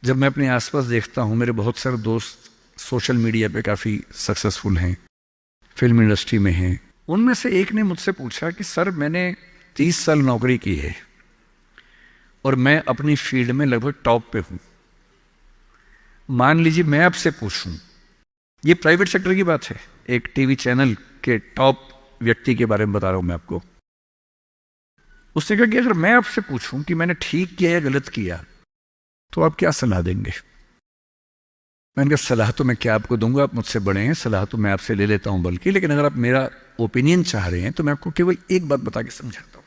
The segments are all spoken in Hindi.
जब मैं अपने आसपास देखता हूँ, मेरे बहुत सारे दोस्त सोशल मीडिया पे काफ़ी सक्सेसफुल हैं, फिल्म इंडस्ट्री में हैं। उनमें से एक ने मुझसे पूछा कि सर, मैंने 30 साल नौकरी की है और मैं अपनी फील्ड में लगभग टॉप पे हूँ। मान लीजिए मैं आपसे पूछूं, ये प्राइवेट सेक्टर की बात है, एक टीवी चैनल के टॉप व्यक्ति के बारे में बता रहा हूं मैं आपको। उसने कहा कि अगर मैं आपसे पूछूं कि मैंने ठीक किया या गलत किया तो आप क्या सलाह देंगे? मैंने कहा सलाह तो मैं क्या आपको दूंगा, आप मुझसे बड़े हैं, सलाह तो मैं आपसे ले लेता हूं बल्कि, लेकिन अगर आप मेरा ओपिनियन चाह रहे हैं तो मैं आपको केवल एक बात बता के समझाता हूं।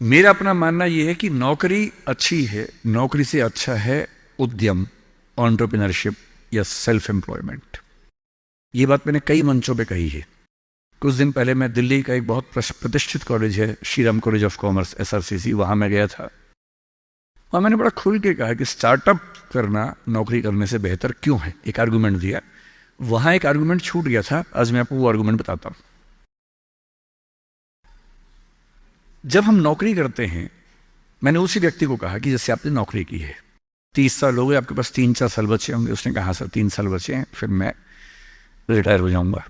मेरा अपना मानना यह है कि नौकरी अच्छी है, नौकरी से अच्छा है उद्यम, एंटरप्रेन्योरशिप या सेल्फ एम्प्लॉयमेंट। ये बात मैंने कई मंचों पे कही है। कुछ दिन पहले मैं दिल्ली का एक बहुत प्रतिष्ठित कॉलेज है, Shriram college of commerce, SRCC, वहां मैं गया था। वहां मैंने बड़ा खुल के कहा कि स्टार्टअप करना नौकरी करने से बेहतर क्यों है, एक आर्गुमेंट दिया। वहां एक आर्गुमेंट छूट गया था, आज मैं आपको वो आर्गुमेंट बताता हूं। जब हम नौकरी करते हैं, मैंने उसी व्यक्ति को कहा कि जैसे आपने नौकरी की है, 30 साल हो गए, आपके पास 3-4 साल बचे होंगे। उसने कहा सर 3 साल बचे हैं, फिर मैं रिटायर हो जाऊंगा।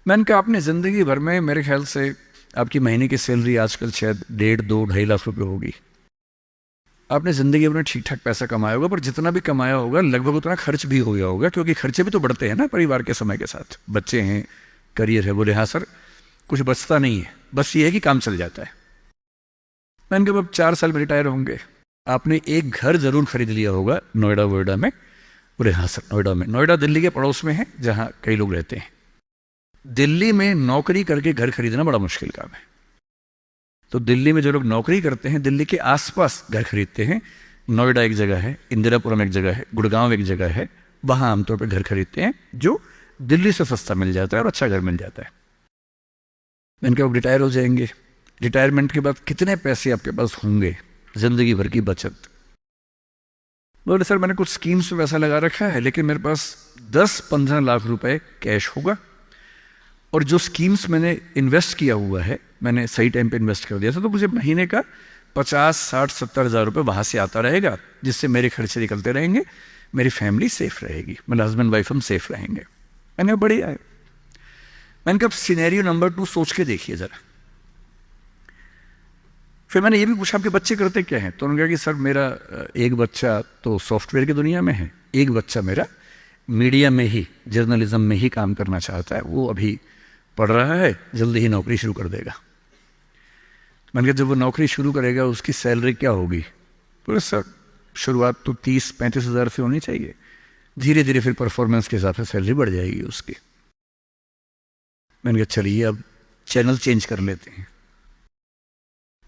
मैंने कहा आपने जिंदगी भर में, मेरे ख्याल से आपकी महीने की सैलरी आजकल शायद 1.5-2-2.5 लाख रुपए होगी। आपने जिंदगी भर में ठीक ठाक पैसा कमाया होगा, पर जितना भी कमाया होगा लगभग उतना खर्च भी हो गया होगा, क्योंकि खर्चे भी तो बढ़ते हैं ना परिवार के समय के साथ। बच्चे हैं, करियर है। बोले हाँ सर, कुछ बचता नहीं है, बस ये है कि काम चल जाता है। मैंने कहा अब 4 साल में रिटायर होंगे, आपने एक घर जरूर खरीद लिया होगा नोएडा वोएडा में। बोले हाँ सर, नोएडा में। नोएडा दिल्ली के पड़ोस में है, जहां कई लोग रहते हैं। दिल्ली में नौकरी करके घर खरीदना बड़ा मुश्किल काम है। तो दिल्ली में जो लोग नौकरी करते हैं, दिल्ली के आसपास घर खरीदते हैं। नोएडा एक जगह है, इंदिरापुरम एक जगह है, गुड़गांव एक जगह है, वहां आमतौर पर घर खरीदते हैं, जो दिल्ली से सस्ता मिल जाता है और अच्छा घर मिल जाता है। मैंने कहा रिटायर हो जाएंगे, रिटायरमेंट के बाद कितने पैसे आपके पास होंगे, जिंदगी भर की बचत? बोले सर मैंने कुछ स्कीम्स में पैसा लगा रखा है, लेकिन मेरे पास 10-15 लाख रुपए कैश होगा, और जो स्कीम्स मैंने इन्वेस्ट किया हुआ है, मैंने सही टाइम पे इन्वेस्ट कर दिया था, तो मुझे महीने का 50-60-70 हज़ार रुपये वहां से आता रहेगा, जिससे मेरे खर्चे निकलते रहेंगे, मेरी फैमिली सेफ रहेगी, मतलब हस्बैंड वाइफ हम सेफ रहेंगे। मैंने कहा बढ़िया है। मैंने कहा सिनेरियो नंबर 2 सोच के देखिए जरा। फिर मैंने ये भी पूछा आपके बच्चे करते क्या हैं? तो उन्होंने कहा कि सर मेरा एक बच्चा तो सॉफ्टवेयर की दुनिया में है, एक बच्चा मेरा मीडिया में ही, जर्नलिज्म में ही काम करना चाहता है, वो अभी पढ़ रहा है, जल्दी ही नौकरी शुरू कर देगा। मैंने कहा जब वो नौकरी शुरू करेगा उसकी सैलरी क्या होगी? बोले सर शुरुआत तो 30-35 हज़ार से होनी चाहिए, धीरे धीरे फिर परफॉर्मेंस के हिसाब से सैलरी बढ़ जाएगी उसकी। मैंने कहा चलिए अब चैनल चेंज कर लेते हैं।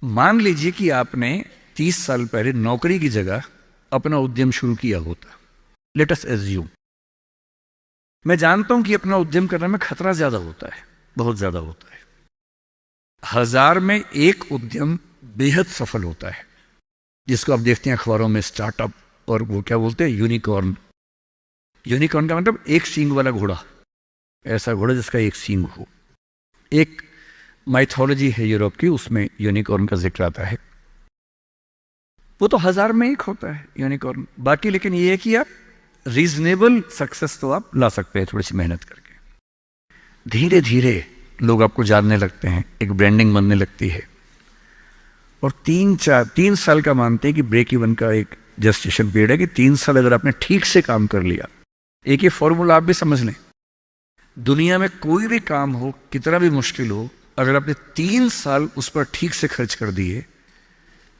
मान लीजिए कि आपने 30 साल पहले नौकरी की जगह अपना उद्यम शुरू किया होता। लेट अस एज्यूम, मैं जानता हूं कि अपना उद्यम करने में खतरा ज्यादा होता है, बहुत ज्यादा होता है। 1000 में एक उद्यम बेहद सफल होता है, जिसको आप देखते हैं अखबारों में, स्टार्टअप, और वो क्या बोलते हैं, यूनिकॉर्न। यूनिकॉर्न का मतलब एक सींग वाला घोड़ा, ऐसा घोड़ा जिसका एक सींग हो। एक माइथोलॉजी है यूरोप की, उसमें यूनिकॉर्न का जिक्र आता है। वो तो 1000 में एक होता है यूनिकॉर्न। बाकी लेकिन ये है कि आप रीजनेबल सक्सेस तो आप ला सकते हैं थोड़ी सी मेहनत करके। धीरे धीरे लोग आपको जानने लगते हैं, एक ब्रांडिंग बनने लगती है, और 3 साल का मानते हैं कि ब्रेक इवन का एक जस्टिफिकेशन पीरियड है, कि 3 साल अगर आपने ठीक से काम कर लिया। एक ये फॉर्मूला आप भी समझ लें, दुनिया में कोई भी काम हो, कितना भी मुश्किल हो, अगर आपने 3 साल उस पर ठीक से खर्च कर दिए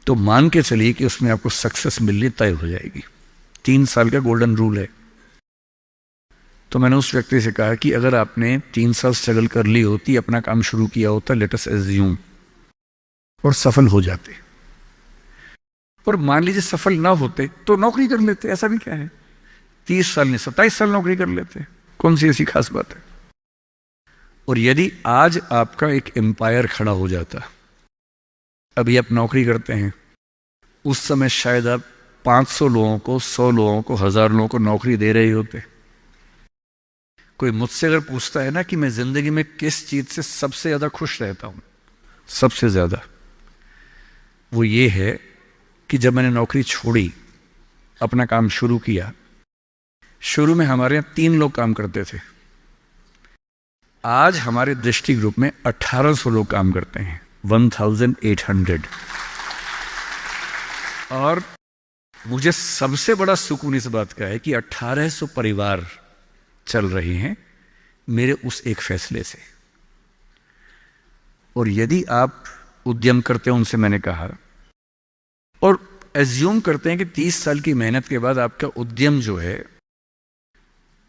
तो मान के चलिए कि उसमें आपको सक्सेस मिलनी तय हो जाएगी। 3 साल का गोल्डन रूल है। तो मैंने उस व्यक्ति से कहा कि अगर आपने 3 साल स्ट्रगल कर ली होती, अपना काम शुरू किया होता, लेट अस एज्यूम, और सफल हो जाते, और मान लीजिए सफल ना होते तो नौकरी कर लेते, ऐसा भी क्या है, 30 साल नहीं 27 साल नौकरी कर लेते, कौन सी ऐसी खास बात है। और यदि आज आपका एक एम्पायर खड़ा हो जाता, अभी आप नौकरी करते हैं, उस समय शायद आप 500 लोगों को, 100 लोगों को, 1000 लोगों को नौकरी दे रहे होते। कोई मुझसे अगर पूछता है ना कि मैं जिंदगी में किस चीज से सबसे ज्यादा खुश रहता हूं, सबसे ज्यादा, वो ये है कि जब मैंने नौकरी छोड़ी, अपना काम शुरू किया, शुरू में हमारे यहाँ 3 लोग काम करते थे। आज हमारे दृष्टि ग्रुप में 1800 लोग काम करते हैं, 1800। और मुझे सबसे बड़ा सुकून इस बात का है कि 1800 परिवार चल रहे हैं मेरे उस एक फैसले से। और यदि आप उद्यम करते हो, उनसे मैंने कहा, और एज्यूम करते हैं कि 30 साल की मेहनत के बाद आपका उद्यम जो है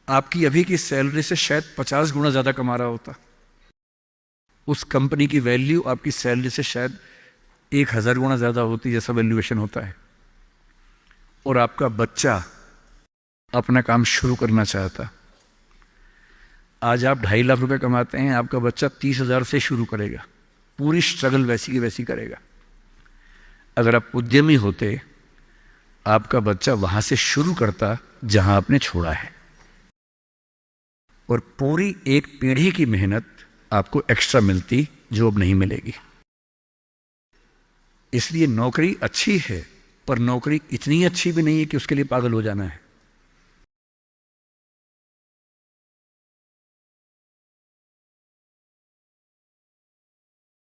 आपकी अभी की सैलरी से शायद 50 गुना ज्यादा कमा रहा होता, उस कंपनी की वैल्यू आपकी सैलरी से शायद 1000 गुना ज्यादा होती, जैसा वैल्यूएशन होता है, और आपका बच्चा अपना काम शुरू करना चाहता। आज आप 2.5 लाख रुपए कमाते हैं, आपका बच्चा 30,000 से शुरू करेगा, पूरी स्ट्रगल वैसी की वैसी करेगा। अगर आप उद्यमी होते, आपका बच्चा वहां से शुरू करता जहां आपने छोड़ा है, और पूरी एक पीढ़ी की मेहनत आपको एक्स्ट्रा मिलती जो अब नहीं मिलेगी। इसलिए नौकरी अच्छी है, पर नौकरी इतनी अच्छी भी नहीं है कि उसके लिए पागल हो जाना है।